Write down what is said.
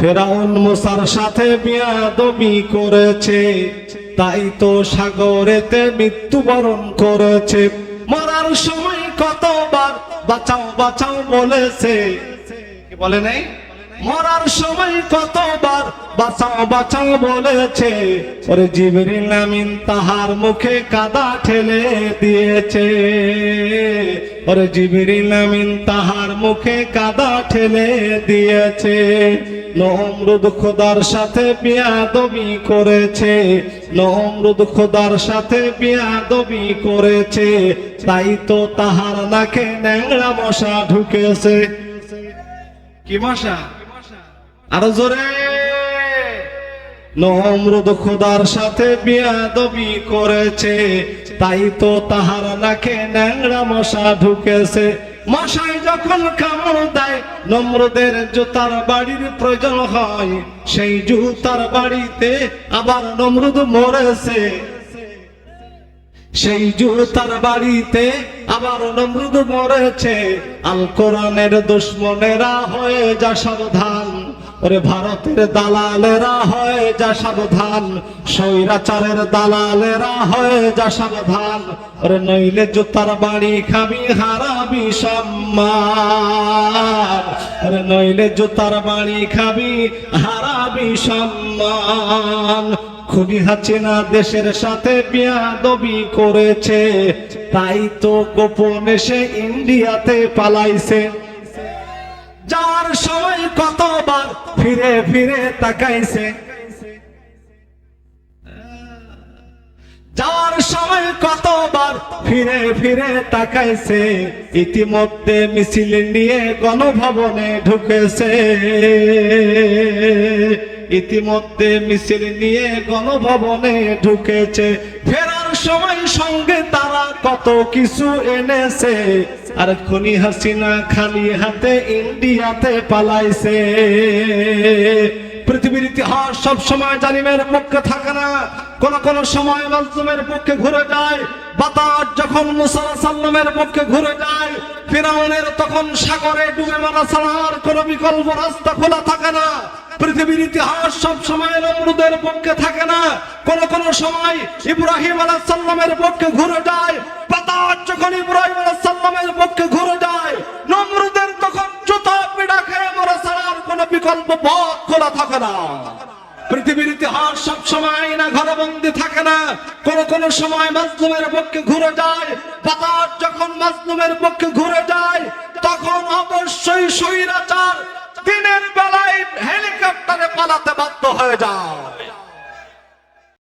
ফেরাউন মুসার সাথে বিয়াদবি করেছে, তাই তো সাগরেতে মৃত্যুবরণ করেছে। মরার সময় কতবার বাঁচাও বাঁচাও বলেছে, কি বলে নাই? মরার সময় কতবার বাঁচাও বাঁচাও বলেছে, ওরে জিবরিল আমিন তাহার মুখে কাদা ঠেলে দিয়েছে, ওরে জিবরিল আমিন তাহার মুখে কাদা ঠেলে দিয়েছে। নমরুদ খোদার সাথে বিয়াদবি করেছে, নমরুদ খোদার সাথে বিয়াদবি করেছে, তাই তো তাহার নাকে ন্যাংরা মশা ঢুকেছে। কি মশা? আরো জোরে। নমরুদ খোদার সাথে বিয়াদবি করেছে, তাই তো তাহার নাকে ন্যাংরা মশা ঢুকেছে। মশায় যখন কামড় দেয় নমরুদের জুতার বাড়ির প্রয়োজন হয়, সেই জুতার বাড়িতে আবার নমরুদ মরেছে, সেই জুতার বাড়িতে আবার নমরুদ মরেছে। আল কোরআনের দুশমনেরা হয়ে যা সাবধান, ওরে ভারতের দালালেরা হয়ে যা সাবধান, স্বৈরাচারের দালালেরা হয়ে যা সাবধান, ওরে নইলে জুতার বাড়ি খাবি হারাবি সম্মান, ওরে নইলে জুতার বাড়ি খাবি হারাবি সম্মান। খুনি হাসিনা দেশের সাথে বিয়াদবি করেছে, তাই তো গোপনে সে ইন্ডিয়াতে পালাইছে। যার সময় কতবার ফিরে ফিরে তাকাইছে, যার সময় কতবার ফিরে ফিরে তাকাইছে, ইতিমধ্যে মিছিল নিয়ে গণভবনে ঢুকেছে, ইতিমধ্যে মিছিল নিয়ে গণভবনে ঢুকেছে। ফেরার সময় সঙ্গে তারা কত কিছু এনেছে, আর খুনি হাসিনা খালি হাতে ইন্ডিয়াতে পালাইছে। পৃথিবীর ইতিহাস সব সময় জালিমের পক্ষে থাকে না, কোন কোন সময় মাজলুমের পক্ষে ঘুরে যায়। বাতাস যখন মুসা আলাইহিস সালামের পক্ষে ঘুরে যায়, ফিরাউনের তখন সাগরে ডুবে মারা ছাড়া আর কোনো বিকল্প রাস্তা খোলা থাকে না। পৃথিবীর ইতিহাস সব সময় নমরুদের পক্ষে থাকে না, কোন কোন সময় ইব্রাহিম আলাইহিস সালামের পক্ষে ঘুরে যায়। বাতাস যখন ইব্রাহিম আলাইহিস সালামের পক্ষে ঘুরে যায়, নমরুদের তখন জুতা পিটা খেয়ে মরা ছাড়া আর কোনো বিকল্প পথ খোলা থাকে না। পৃথিবীর ইতিহাস সব সময় না ঘরবন্দি থাকে না, কোন কোন সময় মাজলুমের পক্ষে ঘুরে যায়। বাতাস যখন মাজলুমের পক্ষে ঘুরে যায়, তখন অবশ্যই স্বৈরাচার দিনের বেলায় হেলিকপ্টারে পালাতে বাধ্য হয়ে যায়।